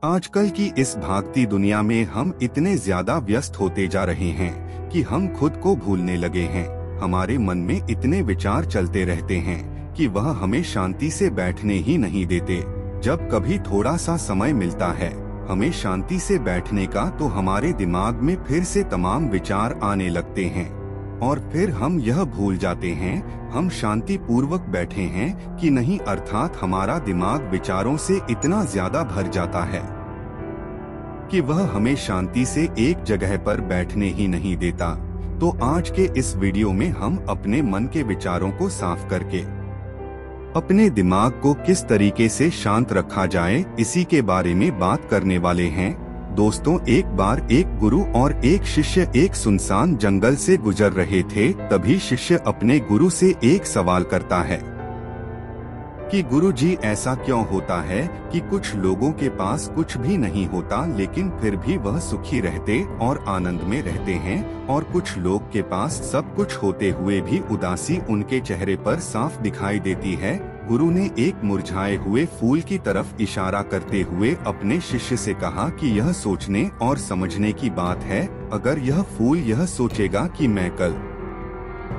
आजकल की इस भागती दुनिया में हम इतने ज्यादा व्यस्त होते जा रहे हैं कि हम खुद को भूलने लगे हैं। हमारे मन में इतने विचार चलते रहते हैं कि वह हमें शांति से बैठने ही नहीं देते। जब कभी थोड़ा सा समय मिलता है हमें शांति से बैठने का, तो हमारे दिमाग में फिर से तमाम विचार आने लगते हैं और फिर हम यह भूल जाते हैं हम शांति पूर्वक बैठे हैं कि नहीं, अर्थात हमारा दिमाग विचारों से इतना ज्यादा भर जाता है कि वह हमें शांति से एक जगह पर बैठने ही नहीं देता। तो आज के इस वीडियो में हम अपने मन के विचारों को साफ करके अपने दिमाग को किस तरीके से शांत रखा जाए, इसी के बारे में बात करने वाले हैं। दोस्तों, एक बार एक गुरु और एक शिष्य एक सुनसान जंगल से गुजर रहे थे। तभी शिष्य अपने गुरु से एक सवाल करता है कि गुरुजी, ऐसा क्यों होता है कि कुछ लोगों के पास कुछ भी नहीं होता लेकिन फिर भी वह सुखी रहते और आनंद में रहते हैं, और कुछ लोग के पास सब कुछ होते हुए भी उदासी उनके चेहरे पर साफ दिखाई देती है। गुरु ने एक मुरझाए हुए फूल की तरफ इशारा करते हुए अपने शिष्य से कहा कि यह सोचने और समझने की बात है। अगर यह फूल यह सोचेगा कि मैं कल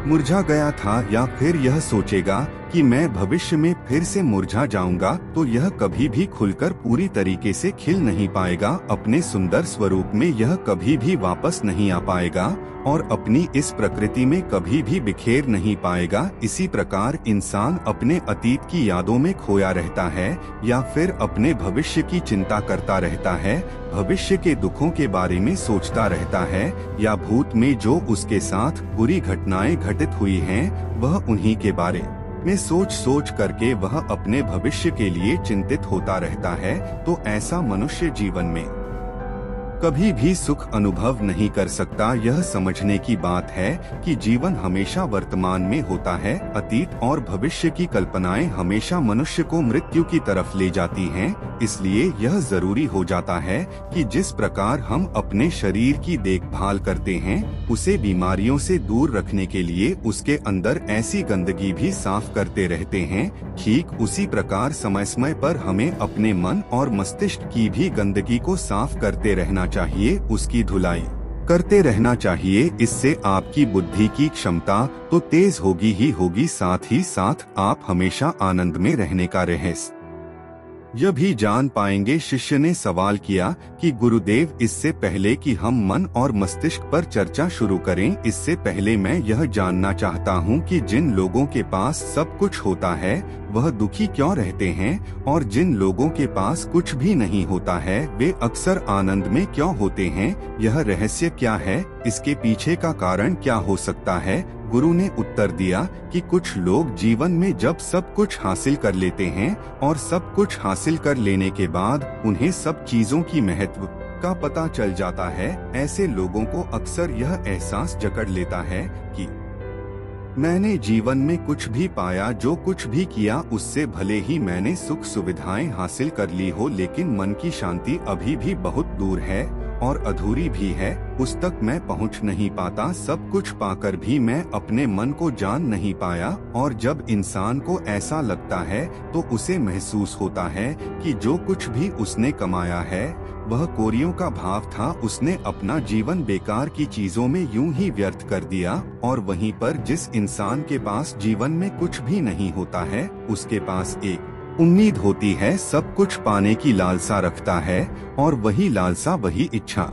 मुरझा गया था, या फिर यह सोचेगा कि मैं भविष्य में फिर से मुरझा जाऊंगा, तो यह कभी भी खुलकर पूरी तरीके से खिल नहीं पाएगा। अपने सुंदर स्वरूप में यह कभी भी वापस नहीं आ पाएगा और अपनी इस प्रकृति में कभी भी बिखेर नहीं पाएगा। इसी प्रकार इंसान अपने अतीत की यादों में खोया रहता है या फिर अपने भविष्य की चिंता करता रहता है, भविष्य के दुखों के बारे में सोचता रहता है, या भूत में जो उसके साथ बुरी घटनाएं घटित हुई हैं वह उन्हीं के बारे में सोच सोच करके वह अपने भविष्य के लिए चिंतित होता रहता है। तो ऐसा मनुष्य जीवन में कभी भी सुख अनुभव नहीं कर सकता। यह समझने की बात है कि जीवन हमेशा वर्तमान में होता है। अतीत और भविष्य की कल्पनाएं हमेशा मनुष्य को मृत्यु की तरफ ले जाती हैं। इसलिए यह जरूरी हो जाता है कि जिस प्रकार हम अपने शरीर की देखभाल करते हैं, उसे बीमारियों से दूर रखने के लिए उसके अंदर ऐसी गंदगी भी साफ करते रहते हैं, ठीक उसी प्रकार समय समय पर हमें अपने मन और मस्तिष्क की भी गंदगी को साफ करते रहना चाहिए, उसकी धुलाई करते रहना चाहिए। इससे आपकी बुद्धि की क्षमता तो तेज होगी ही होगी, साथ ही साथ आप हमेशा आनंद में रहने का रहस्य यह भी जान पाएंगे। शिष्य ने सवाल किया कि गुरुदेव, इससे पहले कि हम मन और मस्तिष्क पर चर्चा शुरू करें, इससे पहले मैं यह जानना चाहता हूं कि जिन लोगों के पास सब कुछ होता है वह दुखी क्यों रहते हैं, और जिन लोगों के पास कुछ भी नहीं होता है वे अक्सर आनंद में क्यों होते हैं? यह रहस्य क्या है? इसके पीछे का कारण क्या हो सकता है? गुरु ने उत्तर दिया कि कुछ लोग जीवन में जब सब कुछ हासिल कर लेते हैं और सब कुछ हासिल कर लेने के बाद उन्हें सब चीजों की महत्व का पता चल जाता है। ऐसे लोगों को अक्सर यह एहसास जकड़ लेता है कि मैंने जीवन में कुछ भी पाया, जो कुछ भी किया उससे भले ही मैंने सुख सुविधाएं हासिल कर ली हो, लेकिन मन की शांति अभी भी बहुत दूर है और अधूरी भी है, उस तक मैं पहुंच नहीं पाता। सब कुछ पाकर भी मैं अपने मन को जान नहीं पाया। और जब इंसान को ऐसा लगता है तो उसे महसूस होता है कि जो कुछ भी उसने कमाया है वह कोरियों का भाव था। उसने अपना जीवन बेकार की चीजों में यूं ही व्यर्थ कर दिया। और वहीं पर जिस इंसान के पास जीवन में कुछ भी नहीं होता है, उसके पास एक उम्मीद होती है, सब कुछ पाने की लालसा रखता है, और वही लालसा, वही इच्छा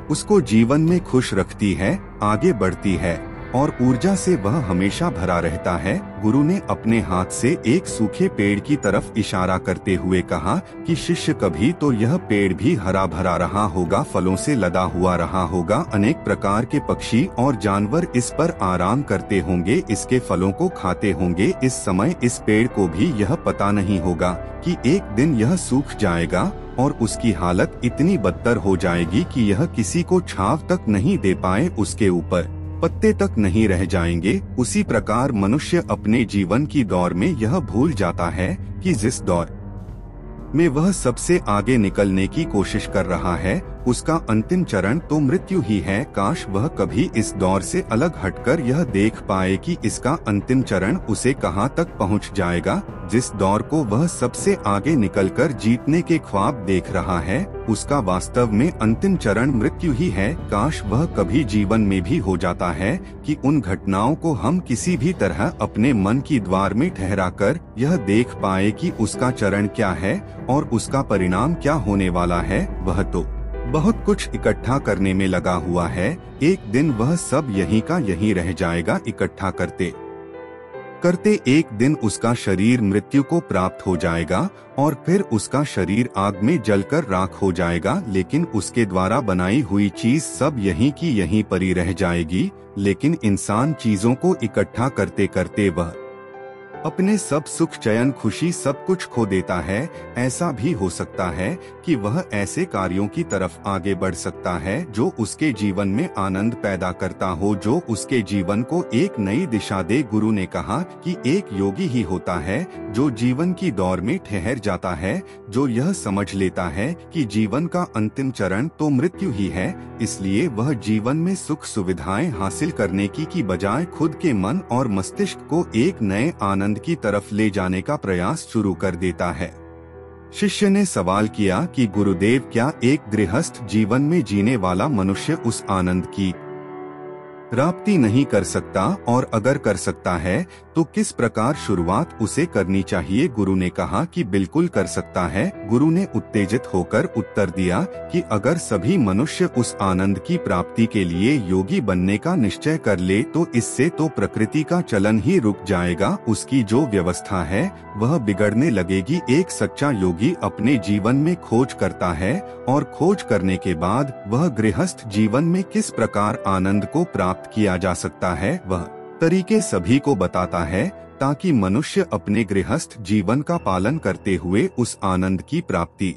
उसको जीवन में खुश रखती है, आगे बढ़ती है और ऊर्जा से वह हमेशा भरा रहता है। गुरु ने अपने हाथ से एक सूखे पेड़ की तरफ इशारा करते हुए कहा कि शिष्य, कभी तो यह पेड़ भी हरा भरा रहा होगा, फलों से लदा हुआ रहा होगा, अनेक प्रकार के पक्षी और जानवर इस पर आराम करते होंगे, इसके फलों को खाते होंगे। इस समय इस पेड़ को भी यह पता नहीं होगा कि एक दिन यह सूख जाएगा और उसकी हालत इतनी बदतर हो जाएगी कि यह किसी को छांव तक नहीं दे पाए, उसके ऊपर पत्ते तक नहीं रह जाएंगे। उसी प्रकार मनुष्य अपने जीवन की दौड़ में यह भूल जाता है कि जिस दौर में वह सबसे आगे निकलने की कोशिश कर रहा है उसका अंतिम चरण तो मृत्यु ही है। काश वह कभी इस दौर से अलग हटकर यह देख पाए कि इसका अंतिम चरण उसे कहां तक पहुंच जाएगा। जिस दौर को वह सबसे आगे निकलकर जीतने के ख्वाब देख रहा है, उसका वास्तव में अंतिम चरण मृत्यु ही है। काश वह कभी जीवन में भी हो जाता है कि उन घटनाओं को हम किसी भी तरह अपने मन की द्वार में ठहराकर यह देख पाए कि उसका चरण क्या है और उसका परिणाम क्या होने वाला है। वह तो बहुत कुछ इकट्ठा करने में लगा हुआ है। एक दिन वह सब यहीं का यहीं रह जाएगा। इकट्ठा करते करते एक दिन उसका शरीर मृत्यु को प्राप्त हो जाएगा और फिर उसका शरीर आग में जलकर राख हो जाएगा। लेकिन उसके द्वारा बनाई हुई चीज सब यहीं की यहीं पड़ी रह जाएगी। लेकिन इंसान चीजों को इकट्ठा करते करते वह अपने सब सुख चैन खुशी सब कुछ खो देता है। ऐसा भी हो सकता है कि वह ऐसे कार्यों की तरफ आगे बढ़ सकता है जो उसके जीवन में आनंद पैदा करता हो, जो उसके जीवन को एक नई दिशा दे। गुरु ने कहा कि एक योगी ही होता है जो जीवन की दौड़ में ठहर जाता है, जो यह समझ लेता है कि जीवन का अंतिम चरण तो मृत्यु ही है। इसलिए वह जीवन में सुख सुविधाएं हासिल करने की बजाय खुद के मन और मस्तिष्क को एक नए आनंद की तरफ ले जाने का प्रयास शुरू कर देता है। शिष्य ने सवाल किया कि गुरुदेव, क्या एक गृहस्थ जीवन में जीने वाला मनुष्य उस आनंद की प्राप्ति नहीं कर सकता, और अगर कर सकता है तो किस प्रकार शुरुआत उसे करनी चाहिए? गुरु ने कहा कि बिल्कुल कर सकता है। गुरु ने उत्तेजित होकर उत्तर दिया कि अगर सभी मनुष्य उस आनंद की प्राप्ति के लिए योगी बनने का निश्चय कर ले तो इससे तो प्रकृति का चलन ही रुक जाएगा। उसकी जो व्यवस्था है वह बिगड़ने लगेगी। एक सच्चा योगी अपने जीवन में खोज करता है और खोज करने के बाद वह गृहस्थ जीवन में किस प्रकार आनंद को प्राप्त किया जा सकता है वह तरीके सभी को बताता है, ताकि मनुष्य अपने गृहस्थ जीवन का पालन करते हुए उस आनंद की प्राप्ति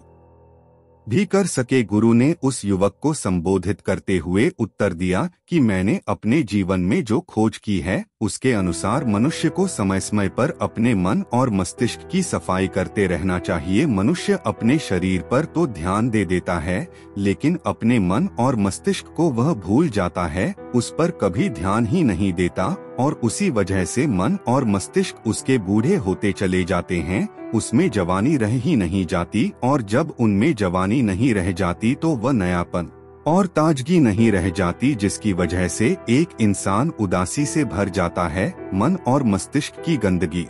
भी कर सके। गुरु ने उस युवक को संबोधित करते हुए उत्तर दिया कि मैंने अपने जीवन में जो खोज की है उसके अनुसार मनुष्य को समय समय पर अपने मन और मस्तिष्क की सफाई करते रहना चाहिए। मनुष्य अपने शरीर पर तो ध्यान दे देता है, लेकिन अपने मन और मस्तिष्क को वह भूल जाता है, उस पर कभी ध्यान ही नहीं देता, और उसी वजह से मन और मस्तिष्क उसके बूढ़े होते चले जाते हैं। उसमें जवानी रह ही नहीं जाती, और जब उनमें जवानी नहीं रह जाती तो वह नयापन और ताजगी नहीं रह जाती, जिसकी वजह से एक इंसान उदासी से भर जाता है। मन और मस्तिष्क की गंदगी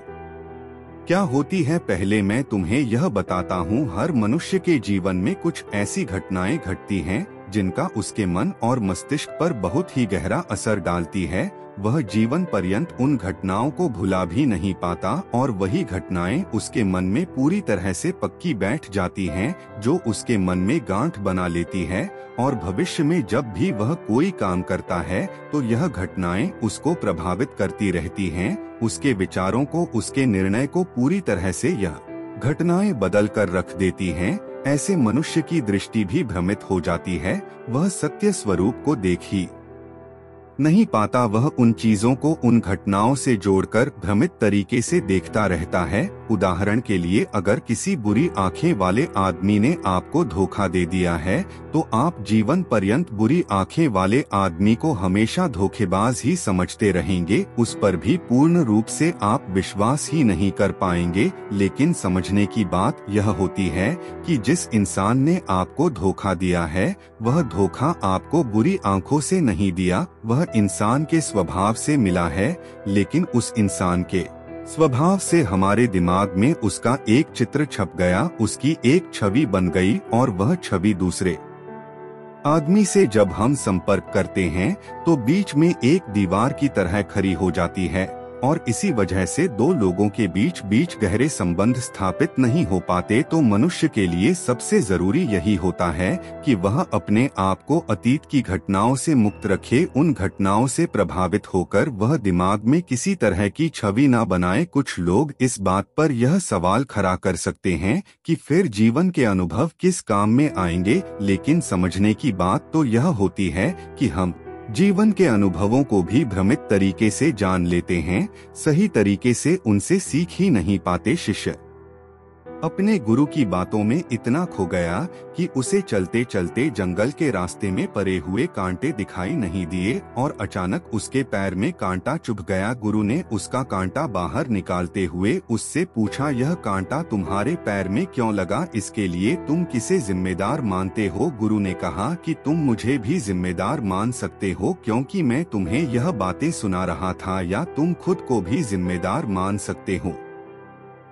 क्या होती है, पहले मैं तुम्हें यह बताता हूँ। हर मनुष्य के जीवन में कुछ ऐसी घटनाएं घटती हैं जिनका उसके मन और मस्तिष्क पर बहुत ही गहरा असर डालती है। वह जीवन पर्यंत उन घटनाओं को भुला भी नहीं पाता, और वही घटनाएं उसके मन में पूरी तरह से पक्की बैठ जाती हैं, जो उसके मन में गांठ बना लेती है। और भविष्य में जब भी वह कोई काम करता है तो यह घटनाएं उसको प्रभावित करती रहती हैं, उसके विचारों को, उसके निर्णय को पूरी तरह से यह घटनाएं बदल कर रख देती हैं। ऐसे मनुष्य की दृष्टि भी भ्रमित हो जाती है, वह सत्य स्वरूप को देख ही नहीं पाता। वह उन चीजों को उन घटनाओं से जोड़कर भ्रमित तरीके से देखता रहता है। उदाहरण के लिए, अगर किसी बुरी आंखें वाले आदमी ने आपको धोखा दे दिया है तो आप जीवन पर्यंत बुरी आंखें वाले आदमी को हमेशा धोखेबाज ही समझते रहेंगे, उस पर भी पूर्ण रूप से आप विश्वास ही नहीं कर पाएंगे। लेकिन समझने की बात यह होती है कि जिस इंसान ने आपको धोखा दिया है वह धोखा आपको बुरी आंखों से नहीं दिया, वह इंसान के स्वभाव से मिला है। लेकिन उस इंसान के स्वभाव से हमारे दिमाग में उसका एक चित्र छप गया, उसकी एक छवि बन गई, और वह छवि दूसरे आदमी से जब हम संपर्क करते हैं तो बीच में एक दीवार की तरह खड़ी हो जाती है, और इसी वजह से दो लोगों के बीच गहरे संबंध स्थापित नहीं हो पाते। तो मनुष्य के लिए सबसे जरूरी यही होता है कि वह अपने आप को अतीत की घटनाओं से मुक्त रखे, उन घटनाओं से प्रभावित होकर वह दिमाग में किसी तरह की छवि न बनाए। कुछ लोग इस बात पर यह सवाल खड़ा कर सकते हैं कि फिर जीवन के अनुभव किस काम में आएंगे, लेकिन समझने की बात तो यह होती है कि हम जीवन के अनुभवों को भी भ्रमित तरीके से जान लेते हैं, सही तरीके से उनसे सीख ही नहीं पाते। शिष्य अपने गुरु की बातों में इतना खो गया कि उसे चलते चलते जंगल के रास्ते में पड़े हुए कांटे दिखाई नहीं दिए और अचानक उसके पैर में कांटा चुभ गया। गुरु ने उसका कांटा बाहर निकालते हुए उससे पूछा, यह कांटा तुम्हारे पैर में क्यों लगा? इसके लिए तुम किसे जिम्मेदार मानते हो? गुरु ने कहा कि तुम मुझे भी जिम्मेदार मान सकते हो, क्योंकि मैं तुम्हें यह बातें सुना रहा था, या तुम खुद को भी जिम्मेदार मान सकते हो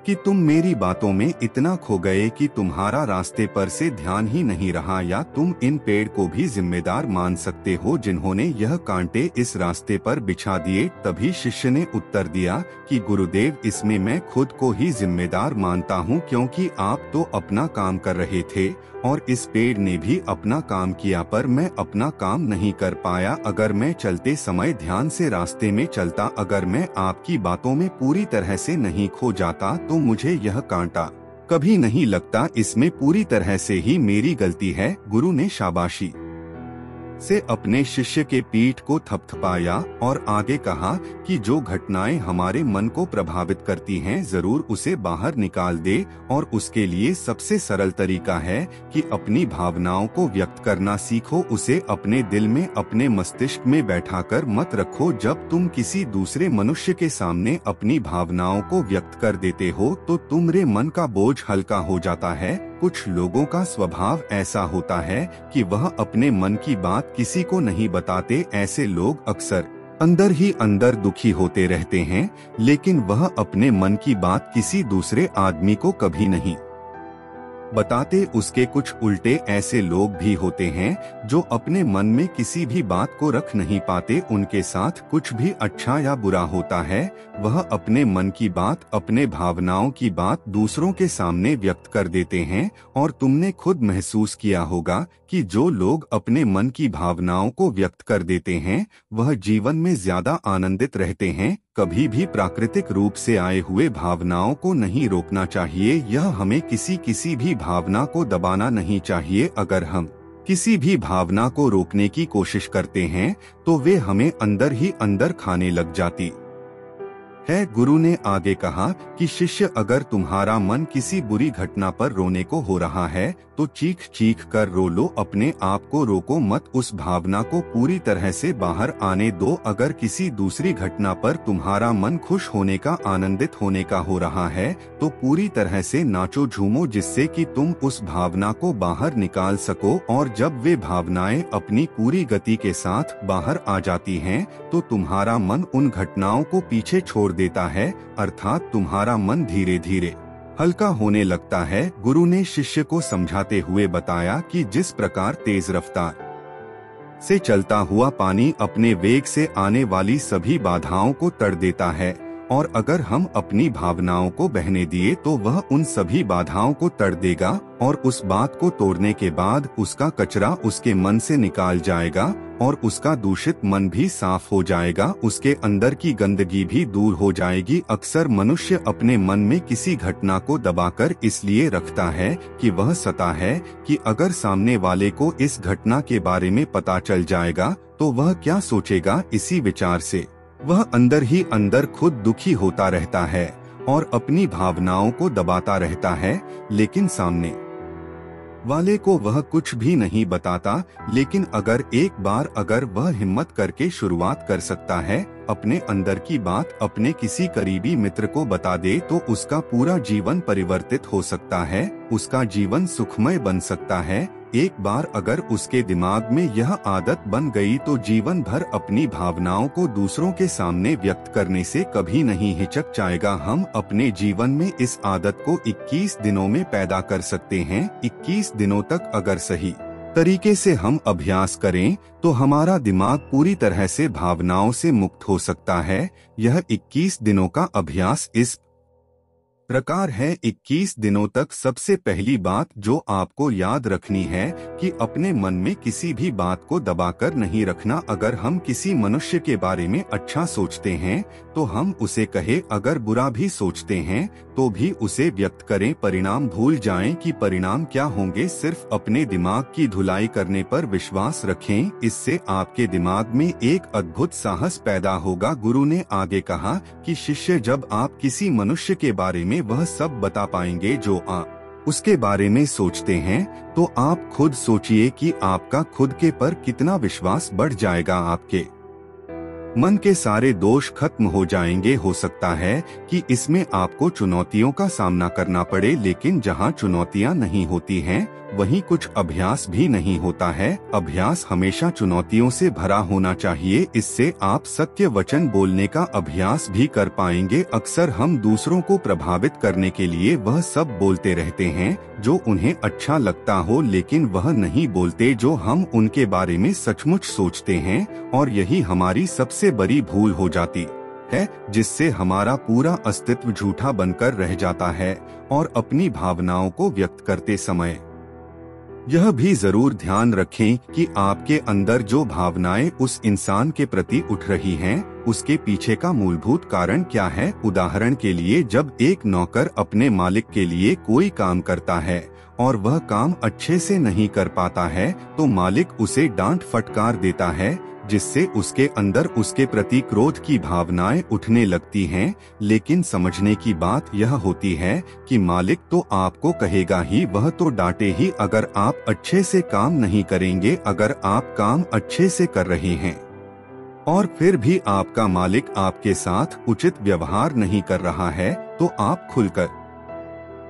कि तुम मेरी बातों में इतना खो गए कि तुम्हारा रास्ते पर से ध्यान ही नहीं रहा, या तुम इन पेड़ को भी जिम्मेदार मान सकते हो जिन्होंने यह कांटे इस रास्ते पर बिछा दिए। तभी शिष्य ने उत्तर दिया कि गुरुदेव, इसमें मैं खुद को ही जिम्मेदार मानता हूँ, क्योंकि आप तो अपना काम कर रहे थे और इस पेड़ ने भी अपना काम किया, पर मैं अपना काम नहीं कर पाया। अगर मैं चलते समय ध्यान से रास्ते में चलता, अगर मैं आपकी बातों में पूरी तरह से नहीं खो जाता, तो मुझे यह कांटा कभी नहीं लगता। इसमें पूरी तरह से ही मेरी गलती है। गुरु ने शाबाशी से अपने शिष्य के पीठ को थपथपाया और आगे कहा कि जो घटनाएं हमारे मन को प्रभावित करती हैं, जरूर उसे बाहर निकाल दे, और उसके लिए सबसे सरल तरीका है कि अपनी भावनाओं को व्यक्त करना सीखो। उसे अपने दिल में, अपने मस्तिष्क में बैठाकर मत रखो। जब तुम किसी दूसरे मनुष्य के सामने अपनी भावनाओं को व्यक्त कर देते हो, तो तुम्हारे मन का बोझ हल्का हो जाता है। कुछ लोगों का स्वभाव ऐसा होता है कि वह अपने मन की बात किसी को नहीं बताते। ऐसे लोग अक्सर अंदर ही अंदर दुखी होते रहते हैं, लेकिन वह अपने मन की बात किसी दूसरे आदमी को कभी नहीं बताते। उसके कुछ उल्टे ऐसे लोग भी होते हैं जो अपने मन में किसी भी बात को रख नहीं पाते। उनके साथ कुछ भी अच्छा या बुरा होता है, वह अपने मन की बात, अपने भावनाओं की बात दूसरों के सामने व्यक्त कर देते हैं। और तुमने खुद महसूस किया होगा कि जो लोग अपने मन की भावनाओं को व्यक्त कर देते हैं, वह जीवन में ज्यादा आनंदित रहते हैं। कभी भी प्राकृतिक रूप से आए हुए भावनाओं को नहीं रोकना चाहिए। यह हमें किसी भी भावना को दबाना नहीं चाहिए। अगर हम किसी भी भावना को रोकने की कोशिश करते हैं, तो वे हमें अंदर ही अंदर खाने लग जाती है। गुरु ने आगे कहा कि शिष्य, अगर तुम्हारा मन किसी बुरी घटना पर रोने को हो रहा है, तो चीख चीख कर रो लो, अपने आप को रोको मत, उस भावना को पूरी तरह से बाहर आने दो। अगर किसी दूसरी घटना पर तुम्हारा मन खुश होने का, आनंदित होने का हो रहा है, तो पूरी तरह से नाचो झूमो, जिससे कि तुम उस भावना को बाहर निकाल सको। और जब वे भावनाएं अपनी पूरी गति के साथ बाहर आ जाती हैं, तो तुम्हारा मन उन घटनाओं को पीछे छोड़ देता है, अर्थात तुम्हारा मन धीरे धीरे हल्का होने लगता है। गुरु ने शिष्य को समझाते हुए बताया कि जिस प्रकार तेज रफ्तार से चलता हुआ पानी अपने वेग से आने वाली सभी बाधाओं को तड़ देता है, और अगर हम अपनी भावनाओं को बहने दिए, तो वह उन सभी बाधाओं को तड़ देगा, और उस बात को तोड़ने के बाद उसका कचरा उसके मन से निकाल जाएगा, और उसका दूषित मन भी साफ हो जाएगा, उसके अंदर की गंदगी भी दूर हो जाएगी। अक्सर मनुष्य अपने मन में किसी घटना को दबाकर इसलिए रखता है कि वह सता है कि अगर सामने वाले को इस घटना के बारे में पता चल जाएगा, तो वह क्या सोचेगा। इसी विचार से वह अंदर ही अंदर खुद दुखी होता रहता है और अपनी भावनाओं को दबाता रहता है, लेकिन सामने वाले को वह कुछ भी नहीं बताता। लेकिन अगर एक बार अगर वह हिम्मत करके शुरुआत कर सकता है, अपने अंदर की बात अपने किसी करीबी मित्र को बता दे, तो उसका पूरा जीवन परिवर्तित हो सकता है, उसका जीवन सुखमय बन सकता है। एक बार अगर उसके दिमाग में यह आदत बन गई, तो जीवन भर अपनी भावनाओं को दूसरों के सामने व्यक्त करने से कभी नहीं हिचक जाएगा। हम अपने जीवन में इस आदत को 21 दिनों में पैदा कर सकते हैं। 21 दिनों तक अगर सही तरीके से हम अभ्यास करें, तो हमारा दिमाग पूरी तरह से भावनाओं से मुक्त हो सकता है। यह 21 दिनों का अभ्यास इस प्रकार है। 21 दिनों तक सबसे पहली बात जो आपको याद रखनी है कि अपने मन में किसी भी बात को दबाकर नहीं रखना। अगर हम किसी मनुष्य के बारे में अच्छा सोचते हैं, तो हम उसे कहे, अगर बुरा भी सोचते हैं तो भी उसे व्यक्त करें। परिणाम भूल जाएं कि परिणाम क्या होंगे, सिर्फ अपने दिमाग की धुलाई करने पर विश्वास रखें। इससे आपके दिमाग में एक अद्भुत साहस पैदा होगा। गुरु ने आगे कहा कि शिष्य, जब आप किसी मनुष्य के बारे में में वह सब बता पाएंगे जो आप उसके बारे में सोचते हैं। तो आप खुद सोचिए कि आपका खुद के पर कितना विश्वास बढ़ जाएगा। आपके मन के सारे दोष खत्म हो जाएंगे। हो सकता है कि इसमें आपको चुनौतियों का सामना करना पड़े, लेकिन जहां चुनौतियां नहीं होती हैं, वहीं कुछ अभ्यास भी नहीं होता है। अभ्यास हमेशा चुनौतियों से भरा होना चाहिए। इससे आप सत्य वचन बोलने का अभ्यास भी कर पाएंगे। अक्सर हम दूसरों को प्रभावित करने के लिए वह सब बोलते रहते हैं जो उन्हें अच्छा लगता हो, लेकिन वह नहीं बोलते जो हम उनके बारे में सचमुच सोचते हैं। और यही हमारी सबसे बड़ी भूल हो जाती है, जिससे हमारा पूरा अस्तित्व झूठा बनकर रह जाता है। और अपनी भावनाओं को व्यक्त करते समय यह भी जरूर ध्यान रखें कि आपके अंदर जो भावनाएं उस इंसान के प्रति उठ रही हैं, उसके पीछे का मूलभूत कारण क्या है। उदाहरण के लिए, जब एक नौकर अपने मालिक के लिए कोई काम करता है और वह काम अच्छे से नहीं कर पाता है, तो मालिक उसे डांट फटकार देता है, जिससे उसके अंदर उसके प्रति क्रोध की भावनाएं उठने लगती हैं। लेकिन समझने की बात यह होती है कि मालिक तो आपको कहेगा ही, वह तो डांटे ही अगर आप अच्छे से काम नहीं करेंगे। अगर आप काम अच्छे से कर रहे हैं और फिर भी आपका मालिक आपके साथ उचित व्यवहार नहीं कर रहा है, तो आप खुलकर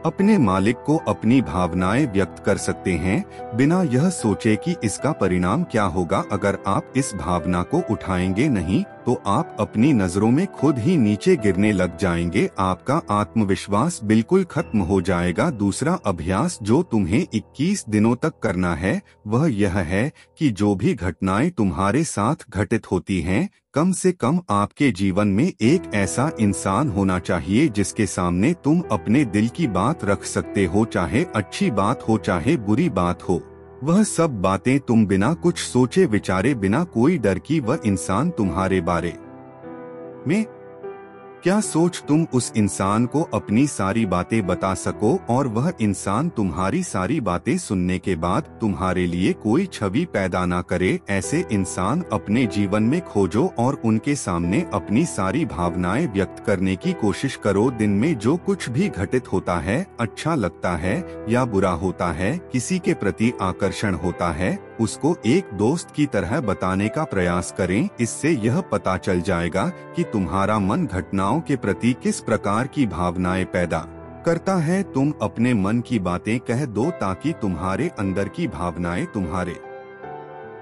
अपने मालिक को अपनी भावनाएं व्यक्त कर सकते हैं, बिना यह सोचे कि इसका परिणाम क्या होगा। अगर आप इस भावना को उठाएंगे नहीं, तो आप अपनी नजरों में खुद ही नीचे गिरने लग जाएंगे। आपका आत्मविश्वास बिल्कुल खत्म हो जाएगा। दूसरा अभ्यास जो तुम्हें 21 दिनों तक करना है, वह यह है कि जो भी घटनाएं तुम्हारे साथ घटित होती हैं, कम से कम आपके जीवन में एक ऐसा इंसान होना चाहिए जिसके सामने तुम अपने दिल की बात रख सकते हो, चाहे अच्छी बात हो चाहे बुरी बात हो। वह सब बातें तुम बिना कुछ सोचे विचारे, बिना कोई डर की वह इंसान तुम्हारे बारे में क्या सोच, तुम उस इंसान को अपनी सारी बातें बता सको और वह इंसान तुम्हारी सारी बातें सुनने के बाद तुम्हारे लिए कोई छवि पैदा ना करे। ऐसे इंसान अपने जीवन में खोजो और उनके सामने अपनी सारी भावनाएं व्यक्त करने की कोशिश करो। दिन में जो कुछ भी घटित होता है, अच्छा लगता है या बुरा होता है, किसी के प्रति आकर्षण होता है, उसको एक दोस्त की तरह बताने का प्रयास करें। इससे यह पता चल जाएगा कि तुम्हारा मन घटनाओं के प्रति किस प्रकार की भावनाएं पैदा करता है। तुम अपने मन की बातें कह दो ताकि तुम्हारे अंदर की भावनाएं, तुम्हारे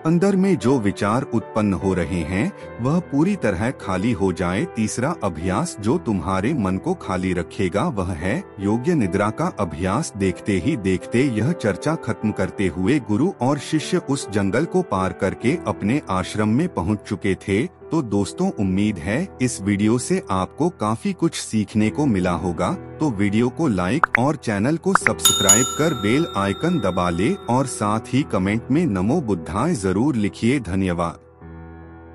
अंदर में जो विचार उत्पन्न हो रहे हैं, वह पूरी तरह खाली हो जाए। तीसरा अभ्यास जो तुम्हारे मन को खाली रखेगा, वह है योग्य निद्रा का अभ्यास। देखते ही देखते यह चर्चा खत्म करते हुए गुरु और शिष्य उस जंगल को पार करके अपने आश्रम में पहुंच चुके थे। तो दोस्तों, उम्मीद है इस वीडियो से आपको काफी कुछ सीखने को मिला होगा। तो वीडियो को लाइक और चैनल को सब्सक्राइब कर बेल आइकन दबा ले और साथ ही कमेंट में नमो बुद्धाय जरूर लिखिए। धन्यवाद।